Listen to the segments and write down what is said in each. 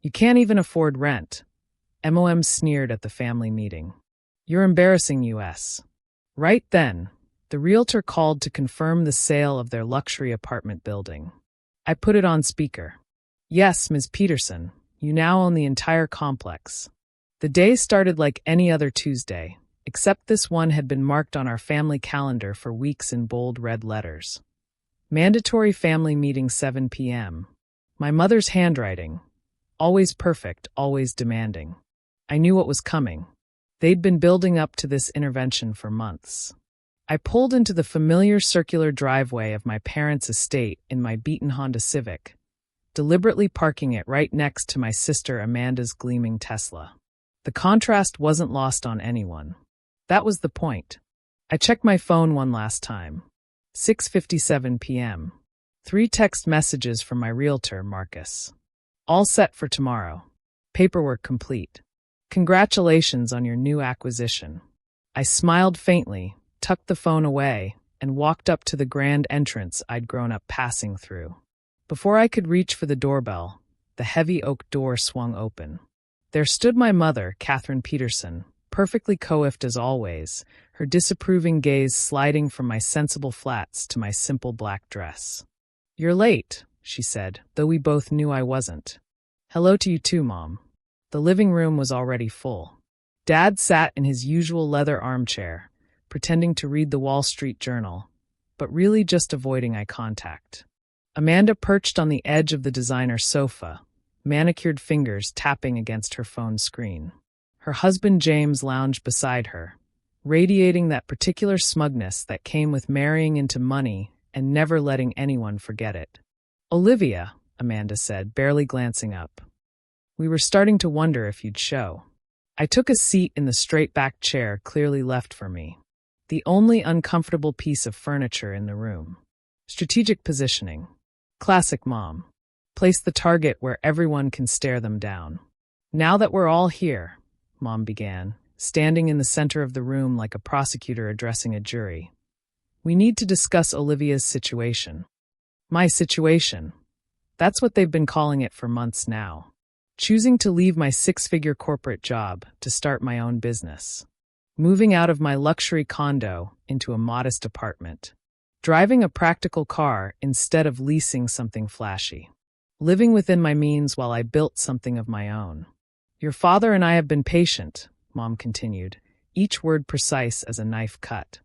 You can't even afford rent. MOM sneered at the family meeting. You're embarrassing us. Right then, the realtor called to confirm the sale of their luxury apartment building. I put it on speaker. Yes, Ms. Peterson, you now own the entire complex. The day started like any other Tuesday, except this one had been marked on our family calendar for weeks in bold red letters. Mandatory family meeting 7 p.m. My mother's handwriting. Always perfect, always demanding. I knew what was coming. They'd been building up to this intervention for months. I pulled into the familiar circular driveway of my parents' estate in my beaten Honda Civic, deliberately parking it right next to my sister Amanda's gleaming Tesla. The contrast wasn't lost on anyone. That was the point. I checked my phone one last time. 6:57 p.m. 3 text messages from my realtor, Marcus. All set for tomorrow. Paperwork complete. Congratulations on your new acquisition. I smiled faintly, tucked the phone away, and walked up to the grand entrance I'd grown up passing through. Before I could reach for the doorbell, the heavy oak door swung open. There stood my mother, Catherine Peterson, perfectly coiffed as always, her disapproving gaze sliding from my sensible flats to my simple black dress. "You're late," she said, though we both knew I wasn't. "Hello to you too, Mom." The living room was already full. Dad sat in his usual leather armchair, pretending to read the Wall Street Journal, but really just avoiding eye contact. Amanda perched on the edge of the designer sofa, manicured fingers tapping against her phone screen. Her husband James lounged beside her, radiating that particular smugness that came with marrying into money and never letting anyone forget it. "Olivia," Amanda said, barely glancing up. "We were starting to wonder if you'd show." I took a seat in the straight-backed chair clearly left for me, the only uncomfortable piece of furniture in the room. Strategic positioning. Classic Mom. Place the target where everyone can stare them down. "Now that we're all here," Mom began, standing in the center of the room like a prosecutor addressing a jury, "we need to discuss Olivia's situation." My situation. That's what they've been calling it for months now. Choosing to leave my 6-figure corporate job to start my own business. Moving out of my luxury condo into a modest apartment. Driving a practical car instead of leasing something flashy. Living within my means while I built something of my own. "Your father and I have been patient," Mom continued, each word precise as a knife cut.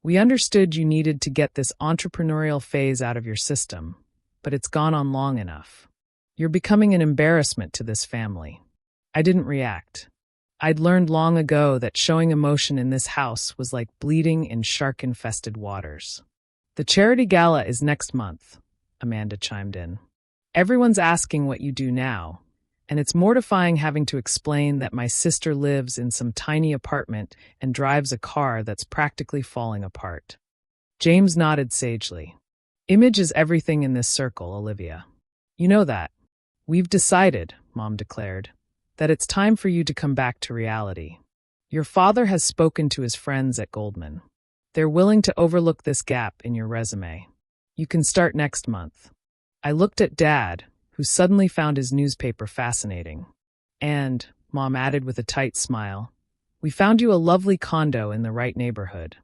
"We understood you needed to get this entrepreneurial phase out of your system, but it's gone on long enough. You're becoming an embarrassment to this family." I didn't react. I'd learned long ago that showing emotion in this house was like bleeding in shark-infested waters. "The charity gala is next month," Amanda chimed in. "Everyone's asking what you do now, and it's mortifying having to explain that my sister lives in some tiny apartment and drives a car that's practically falling apart." James nodded sagely. "Image is everything in this circle, Olivia. You know that. We've decided," Mom declared, "that it's time for you to come back to reality. Your father has spoken to his friends at Goldman. They're willing to overlook this gap in your resume. You can start next month." I looked at Dad, who suddenly found his newspaper fascinating. "And," Mom added with a tight smile, "we found you a lovely condo in the right neighborhood.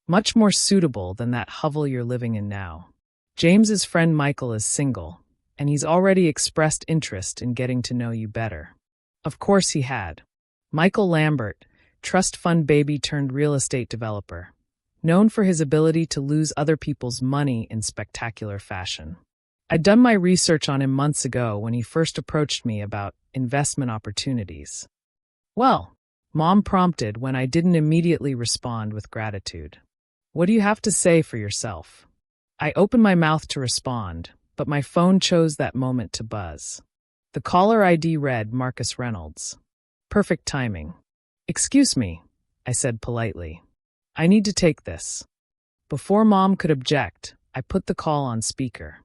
Much more suitable than that hovel you're living in now. James's friend Michael is single, and he's already expressed interest in getting to know you better." Of course he had. Michael Lambert, trust fund baby turned real estate developer, known for his ability to lose other people's money in spectacular fashion. I'd done my research on him months ago when he first approached me about investment opportunities. "Well," Mom prompted when I didn't immediately respond with gratitude. "What do you have to say for yourself?" I opened my mouth to respond, but my phone chose that moment to buzz. The caller ID read Marcus Reynolds. Perfect timing. "Excuse me," I said politely. "I need to take this." Before Mom could object, I put the call on speaker.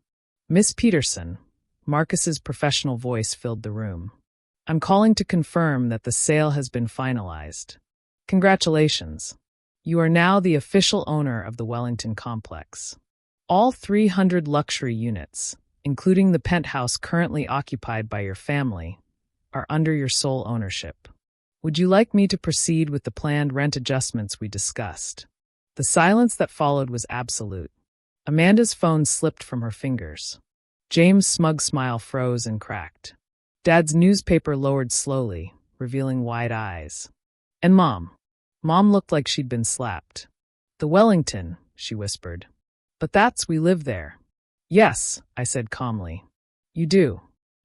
"Miss Peterson," Marcus's professional voice filled the room. "I'm calling to confirm that the sale has been finalized. Congratulations. You are now the official owner of the Wellington complex. All 300 luxury units, including the penthouse currently occupied by your family, are under your sole ownership. Would you like me to proceed with the planned rent adjustments we discussed?" The silence that followed was absolute. Amanda's phone slipped from her fingers. James' smug smile froze and cracked. Dad's newspaper lowered slowly, revealing wide eyes. "And Mom?" Mom looked like she'd been slapped. "The Wellington," she whispered. "But we live there." "Yes," I said calmly. "You do.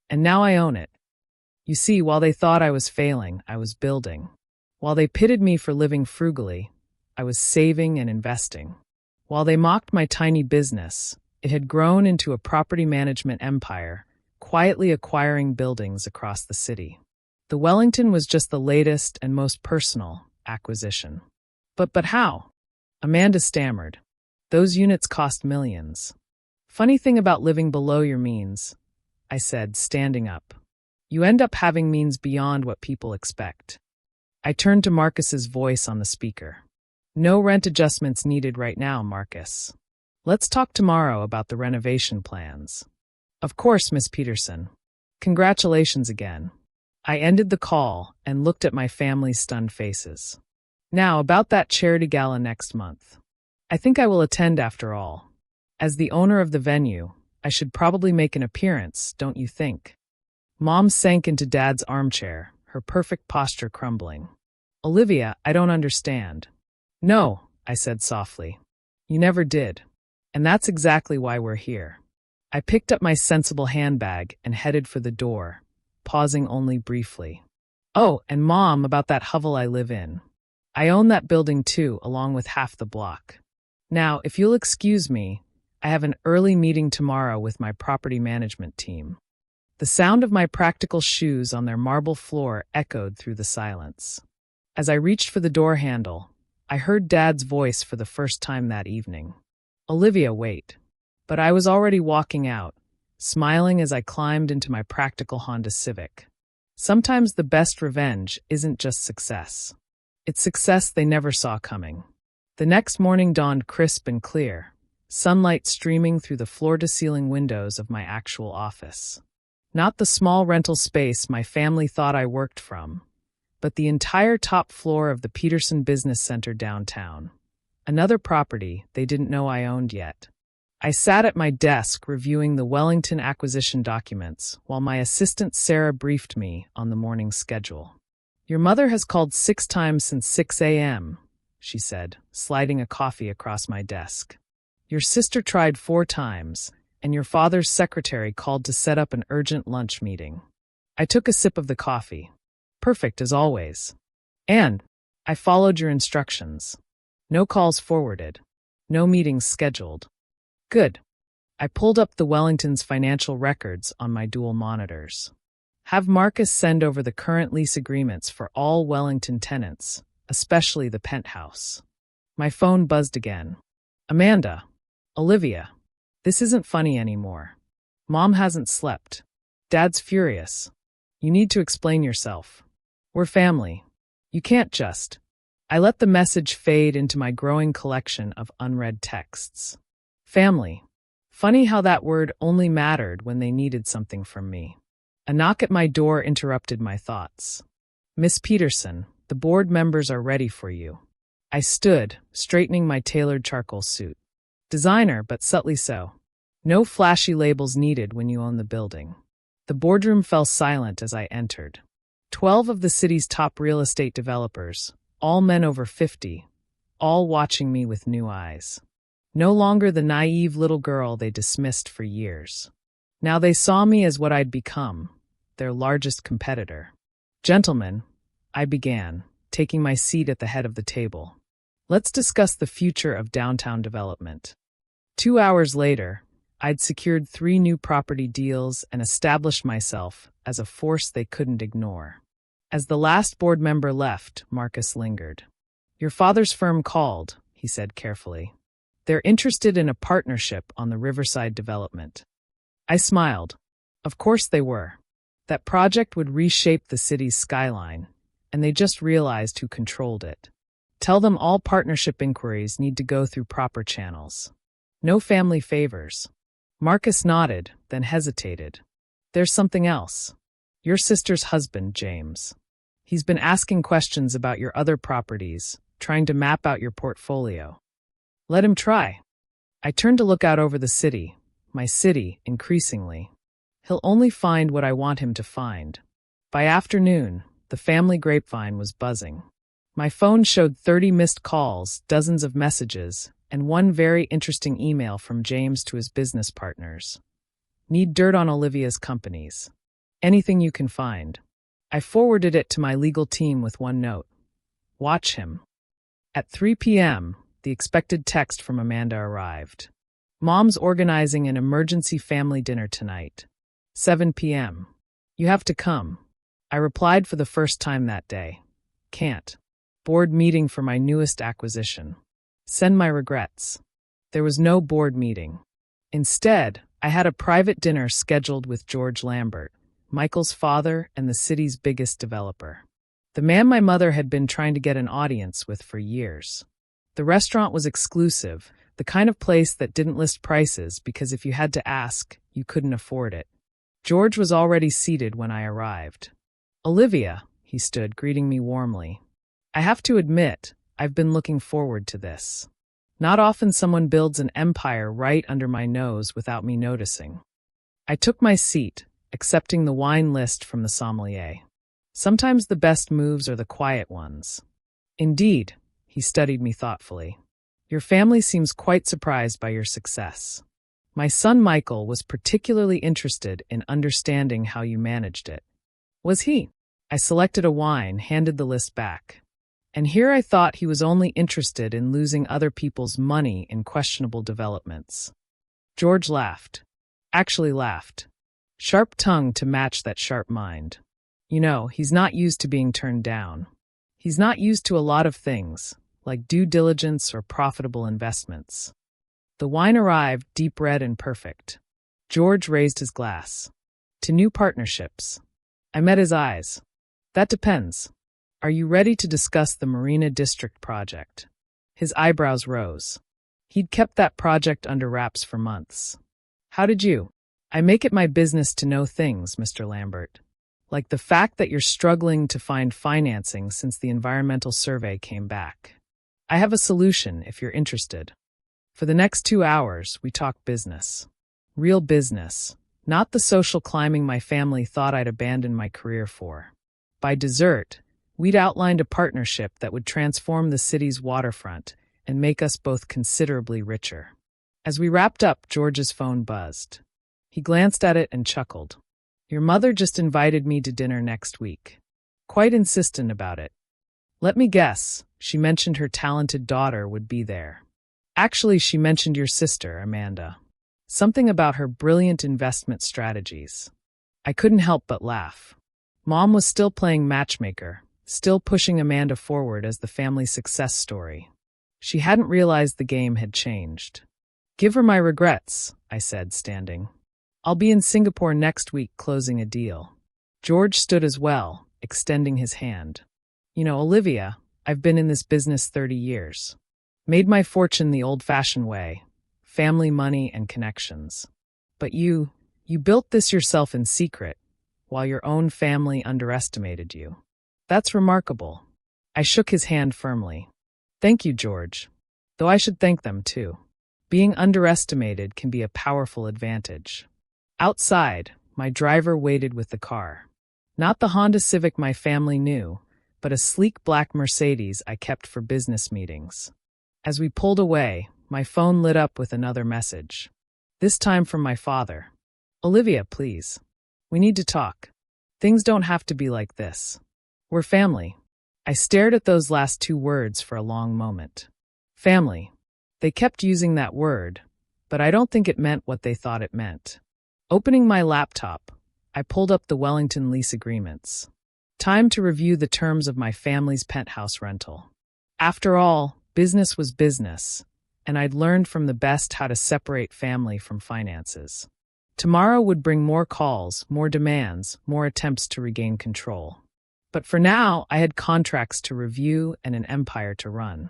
And now I own it. You see, while they thought I was failing, I was building. While they pitted me for living frugally, I was saving and investing. While they mocked my tiny business, it had grown into a property management empire, quietly acquiring buildings across the city. The Wellington was just the latest and most personal acquisition. But how?" Amanda stammered. "Those units cost millions." "Funny thing about living below your means," I said, standing up. "You end up having means beyond what people expect." I turned to Marcus's voice on the speaker. "No rent adjustments needed right now, Marcus. Let's talk tomorrow about the renovation plans." "Of course, Miss Peterson. Congratulations again." I ended the call and looked at my family's stunned faces. "Now, about that charity gala next month. I think I will attend after all. As the owner of the venue, I should probably make an appearance, don't you think?" Mom sank into Dad's armchair, her perfect posture crumbling. "Olivia, I don't understand." "No," I said softly. "You never did. And that's exactly why we're here." I picked up my sensible handbag and headed for the door, pausing only briefly. "Oh, and Mom, about that hovel I live in. I own that building too, along with half the block. Now, if you'll excuse me, I have an early meeting tomorrow with my property management team." The sound of my practical shoes on their marble floor echoed through the silence. As I reached for the door handle, I heard Dad's voice for the first time that evening. "Olivia, wait." But I was already walking out, smiling as I climbed into my practical Honda Civic. Sometimes the best revenge isn't just success. It's success they never saw coming. The next morning dawned crisp and clear, sunlight streaming through the floor-to-ceiling windows of my actual office. Not the small rental space my family thought I worked from, but the entire top floor of the Peterson Business Center downtown. Another property they didn't know I owned yet. I sat at my desk reviewing the Wellington acquisition documents while my assistant Sarah briefed me on the morning's schedule. "Your mother has called 6 times since 6 a.m., she said, sliding a coffee across my desk. "Your sister tried 4 times, and your father's secretary called to set up an urgent lunch meeting." I took a sip of the coffee. "Perfect as always. And I followed your instructions. No calls forwarded. No meetings scheduled." "Good." I pulled up the Wellington's financial records on my dual monitors. "Have Marcus send over the current lease agreements for all Wellington tenants, especially the penthouse." My phone buzzed again. "Amanda. Olivia. This isn't funny anymore. Mom hasn't slept. Dad's furious. You need to explain yourself. We're family. You can't just..." I let the message fade into my growing collection of unread texts. Family. Funny how that word only mattered when they needed something from me. A knock at my door interrupted my thoughts. "Miss Peterson, the board members are ready for you." I stood, straightening my tailored charcoal suit. Designer, but subtly so. No flashy labels needed when you own the building. The boardroom fell silent as I entered. 12 of the city's top real estate developers, all men over 50, all watching me with new eyes. No longer the naive little girl they dismissed for years. Now they saw me as what I'd become, their largest competitor. "Gentlemen," I began, taking my seat at the head of the table. "Let's discuss the future of downtown development." 2 hours later, I'd secured 3 new property deals and established myself as a force they couldn't ignore. As the last board member left, Marcus lingered. "Your father's firm called," he said carefully. "They're interested in a partnership on the Riverside development." I smiled. Of course they were. That project would reshape the city's skyline, and they just realized who controlled it. "Tell them all partnership inquiries need to go through proper channels. No family favors." Marcus nodded, then hesitated. "There's something else." Your sister's husband, James. He's been asking questions about your other properties, trying to map out your portfolio. Let him try. I turned to look out over the city, my city, increasingly. He'll only find what I want him to find. By afternoon, the family grapevine was buzzing. My phone showed 30 missed calls, dozens of messages, and one very interesting email from James to his business partners. Need dirt on Olivia's companies. Anything you can find. I forwarded it to my legal team with one note. Watch him. At 3 p.m., the expected text from Amanda arrived. Mom's organizing an emergency family dinner tonight. 7 p.m. You have to come. I replied for the first time that day. Can't. Board meeting for my newest acquisition. Send my regrets. There was no board meeting. Instead, I had a private dinner scheduled with George Lambert, Michael's father and the city's biggest developer. The man my mother had been trying to get an audience with for years. The restaurant was exclusive, the kind of place that didn't list prices because if you had to ask, you couldn't afford it. George was already seated when I arrived. Olivia, he stood, greeting me warmly. I have to admit, I've been looking forward to this. Not often someone builds an empire right under my nose without me noticing. I took my seat, accepting the wine list from the sommelier. Sometimes the best moves are the quiet ones. Indeed, he studied me thoughtfully. Your family seems quite surprised by your success. My son Michael was particularly interested in understanding how you managed it. Was he? I selected a wine, handed the list back. And here I thought he was only interested in losing other people's money in questionable developments. George laughed. Actually laughed. Sharp tongue to match that sharp mind. You know, he's not used to being turned down. He's not used to a lot of things, like due diligence or profitable investments. The wine arrived, deep red and perfect. George raised his glass. To new partnerships. I met his eyes. That depends. Are you ready to discuss the Marina District project? His eyebrows rose. He'd kept that project under wraps for months. How did you? I make it my business to know things, Mr. Lambert. Like the fact that you're struggling to find financing since the environmental survey came back. I have a solution if you're interested. For the next 2 hours, we talk business. Real business, not the social climbing my family thought I'd abandon my career for. By dessert, we'd outlined a partnership that would transform the city's waterfront and make us both considerably richer. As we wrapped up, George's phone buzzed. He glanced at it and chuckled. Your mother just invited me to dinner next week. Quite insistent about it. Let me guess, she mentioned her talented daughter would be there. Actually, she mentioned your sister, Amanda. Something about her brilliant investment strategies. I couldn't help but laugh. Mom was still playing matchmaker, still pushing Amanda forward as the family success story. She hadn't realized the game had changed. Give her my regrets, I said, standing. I'll be in Singapore next week closing a deal. George stood as well, extending his hand. You know, Olivia, I've been in this business 30 years. Made my fortune the old-fashioned way, family money and connections. But you built this yourself in secret, while your own family underestimated you. That's remarkable. I shook his hand firmly. Thank you, George. Though I should thank them, too. Being underestimated can be a powerful advantage. Outside, my driver waited with the car. Not the Honda Civic my family knew, but a sleek black Mercedes I kept for business meetings. As we pulled away, my phone lit up with another message. This time from my father. Olivia, please. We need to talk. Things don't have to be like this. We're family. I stared at those last 2 words for a long moment. Family. They kept using that word, but I don't think it meant what they thought it meant. Opening my laptop, I pulled up the Wellington lease agreements. Time to review the terms of my family's penthouse rental. After all, business was business, and I'd learned from the best how to separate family from finances. Tomorrow would bring more calls, more demands, more attempts to regain control. But for now, I had contracts to review and an empire to run.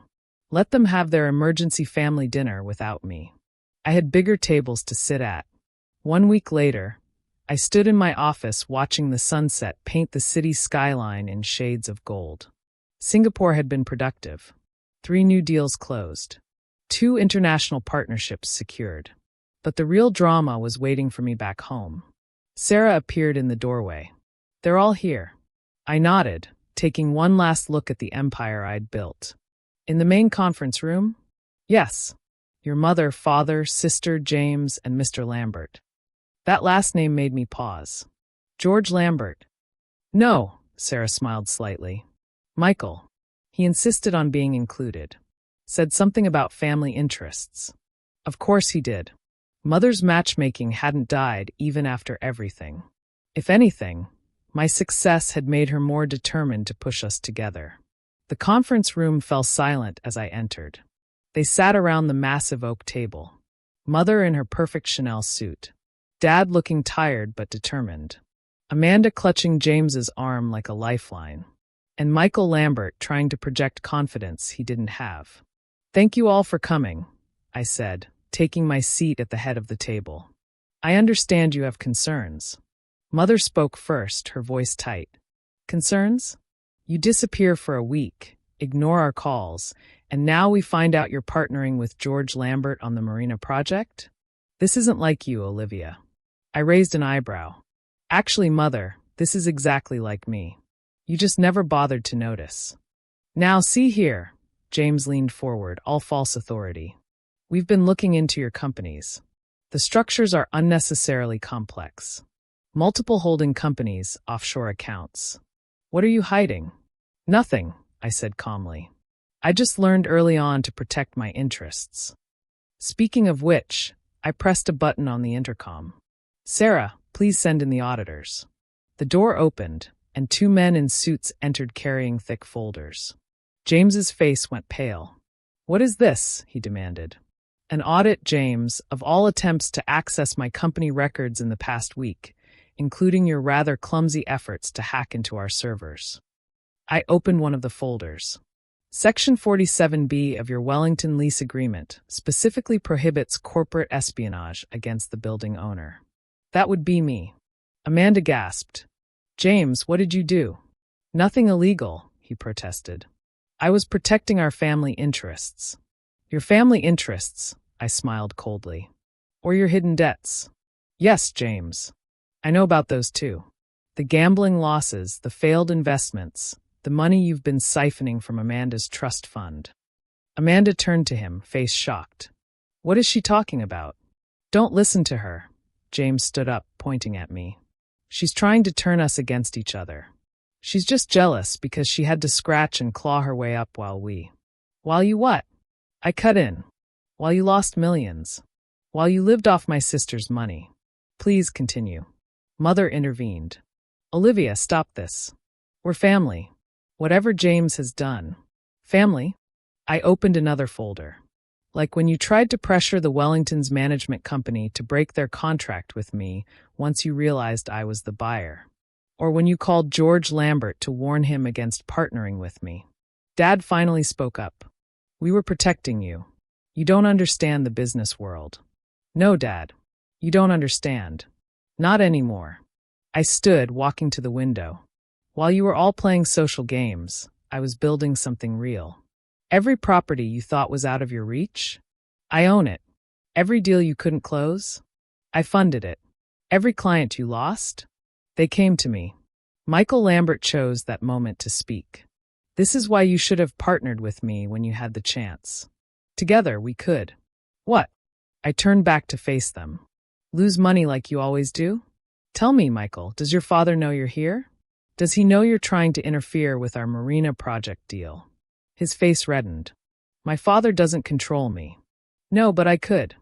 Let them have their emergency family dinner without me. I had bigger tables to sit at. 1 week later, I stood in my office watching the sunset paint the city skyline in shades of gold. Singapore had been productive. 3 new deals closed. 2 international partnerships secured. But the real drama was waiting for me back home. Sarah appeared in the doorway. "They're all here." I nodded, taking one last look at the empire I'd built. "In the main conference room?" "Yes. Your mother, father, sister, James, and Mr. Lambert." That last name made me pause. "George Lambert?" "No," Sarah smiled slightly. "Michael. He insisted on being included. Said something about family interests." Of course he did. Mother's matchmaking hadn't died even after everything. If anything, my success had made her more determined to push us together. The conference room fell silent as I entered. They sat around the massive oak table. Mother in her perfect Chanel suit. Dad looking tired but determined. Amanda clutching James's arm like a lifeline. And Michael Lambert trying to project confidence he didn't have. "Thank you all for coming," I said, taking my seat at the head of the table. "I understand you have concerns." Mother spoke first, her voice tight. "Concerns? You disappear for a week, ignore our calls, and now we find out you're partnering with George Lambert on the Marina project? This isn't like you, Olivia." I raised an eyebrow. "Actually, Mother, this is exactly like me. You just never bothered to notice." "Now see here," James leaned forward, all false authority. "We've been looking into your companies. The structures are unnecessarily complex. Multiple holding companies, offshore accounts. What are you hiding?" "Nothing," I said calmly. "I just learned early on to protect my interests." Speaking of which, I pressed a button on the intercom. "Sarah, please send in the auditors." The door opened, and 2 men in suits entered carrying thick folders. James's face went pale. "What is this?" he demanded. "An audit, James, of all attempts to access my company records in the past week, including your rather clumsy efforts to hack into our servers." I opened one of the folders. "Section 47B of your Wellington lease agreement specifically prohibits corporate espionage against the building owner." That would be me. Amanda gasped. "James, what did you do?" "Nothing illegal," he protested. "I was protecting our family interests." "Your family interests?" I smiled coldly. "Or your hidden debts?" "Yes, James. I know about those too. The gambling losses, the failed investments, the money you've been siphoning from Amanda's trust fund." Amanda turned to him, face shocked. "What is she talking about?" "Don't listen to her." James stood up, pointing at me. "She's trying to turn us against each other. She's just jealous because she had to scratch and claw her way up while you what?" I cut in. "While you lost millions. While you lived off my sister's money." "Please continue." Mother intervened. "Olivia, stop this. We're family. Whatever James has done." "Family?" I opened another folder. "Like when you tried to pressure the Wellington's management company to break their contract with me once you realized I was the buyer. Or when you called George Lambert to warn him against partnering with me." Dad finally spoke up. "We were protecting you. You don't understand the business world." "No, Dad. You don't understand. Not anymore." I stood, walking to the window. "While you were all playing social games, I was building something real. Every property you thought was out of your reach? I own it. Every deal you couldn't close? I funded it. Every client you lost? They came to me." Michael Lambert chose that moment to speak. "This is why you should have partnered with me when you had the chance. Together we could." "What?" I turned back to face them. "Lose money like you always do? Tell me, Michael, does your father know you're here? Does he know you're trying to interfere with our Marina project deal?" His face reddened. "My father doesn't control me." "No, but I could.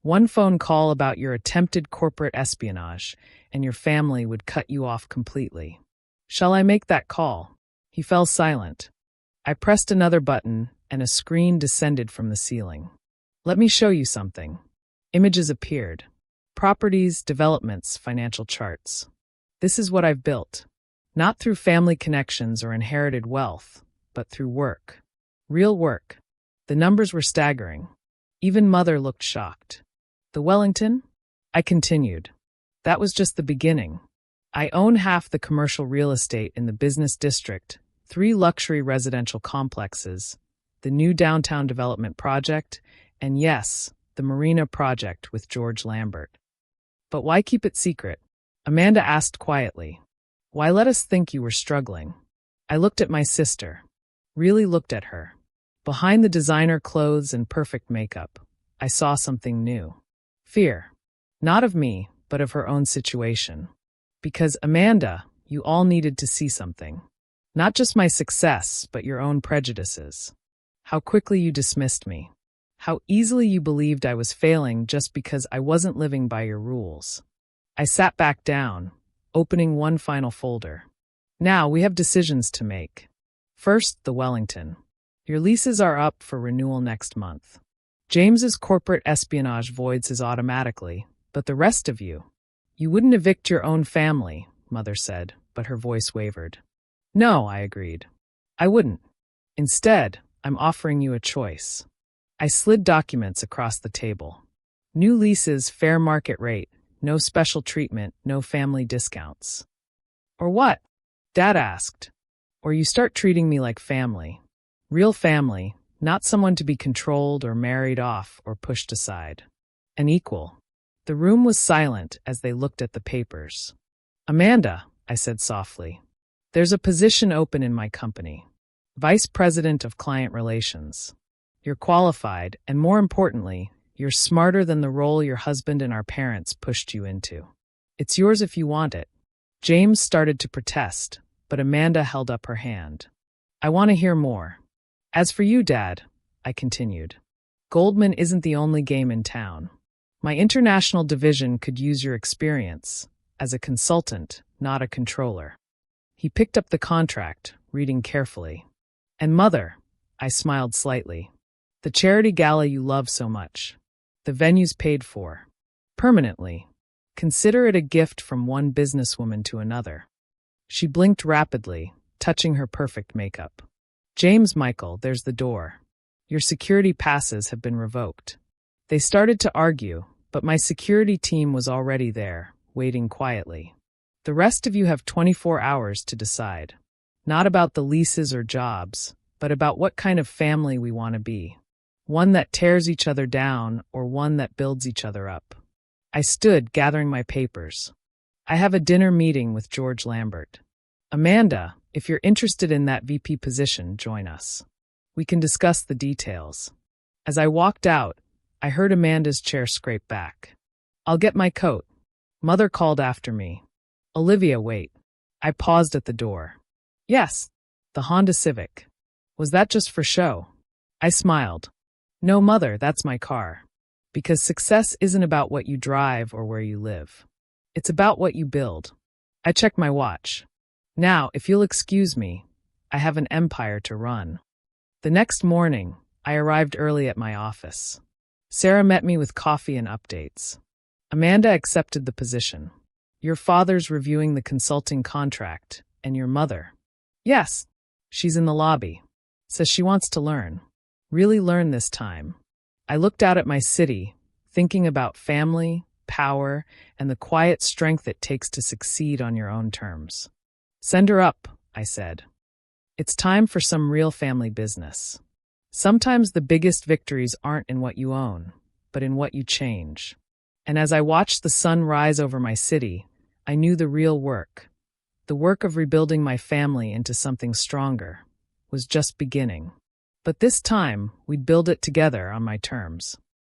One phone call about your attempted corporate espionage, and your family would cut you off completely. Shall I make that call?" He fell silent. I pressed another button, and a screen descended from the ceiling. "Let me show you something." Images appeared. Properties, developments, financial charts. "This is what I've built. Not through family connections or inherited wealth, but through work. Real work." The numbers were staggering. Even Mother looked shocked. "The Wellington?" I continued. That was just the beginning. I own half the commercial real estate in the business district, 3 luxury residential complexes, the new downtown development project, and yes, the marina project with George Lambert. But why keep it secret? Amanda asked quietly. Why let us think you were struggling? I looked at my sister. Really looked at her. Behind the designer clothes and perfect makeup, I saw something new. Fear. Not of me, but of her own situation. Because, Amanda, you all needed to see something. Not just my success, but your own prejudices. How quickly you dismissed me. How easily you believed I was failing just because I wasn't living by your rules. I sat back down, opening one final folder. Now we have decisions to make. First, the Wellington. Your leases are up for renewal next month. James's corporate espionage voids his automatically, but the rest of you. You wouldn't evict your own family, Mother said, but her voice wavered. No, I agreed. I wouldn't. Instead, I'm offering you a choice. I slid documents across the table. New leases, fair market rate, no special treatment, no family discounts. Or what? Dad asked. Or you start treating me like family. Real family, not someone to be controlled or married off or pushed aside. An equal. The room was silent as they looked at the papers. Amanda, I said softly, there's a position open in my company. Vice President of Client Relations. You're qualified, and more importantly, you're smarter than the role your husband and our parents pushed you into. It's yours if you want it. James started to protest, but Amanda held up her hand. I want to hear more. As for you, Dad, I continued, Goldman isn't the only game in town. My international division could use your experience as a consultant, not a controller. He picked up the contract, reading carefully. And Mother, I smiled slightly. The charity gala you love so much. The venue's paid for. Permanently. Consider it a gift from one businesswoman to another. She blinked rapidly, touching her perfect makeup. James Michael, there's the door. Your security passes have been revoked. They started to argue, but my security team was already there, waiting quietly. The rest of you have 24 hours to decide. Not about the leases or jobs, but about what kind of family we want to be. One that tears each other down or one that builds each other up. I stood, gathering my papers. I have a dinner meeting with George Lambert. Amanda, if you're interested in that VP position, join us. We can discuss the details. As I walked out, I heard Amanda's chair scrape back. I'll get my coat. Mother called after me. Olivia, wait. I paused at the door. Yes, the Honda Civic. Was that just for show? I smiled. No, Mother, that's my car. Because success isn't about what you drive or where you live. It's about what you build. I checked my watch. Now, if you'll excuse me, I have an empire to run. The next morning, I arrived early at my office. Sarah met me with coffee and updates. Amanda accepted the position. Your father's reviewing the consulting contract, and your mother. Yes, she's in the lobby. Says she wants to learn. Really learn this time. I looked out at my city, thinking about family, power, and the quiet strength it takes to succeed on your own terms. Send her up, I said. It's time for some real family business. Sometimes the biggest victories aren't in what you own, but in what you change. And as I watched the sun rise over my city, I knew the real work, the work of rebuilding my family into something stronger, was just beginning. But this time, we'd build it together on my terms.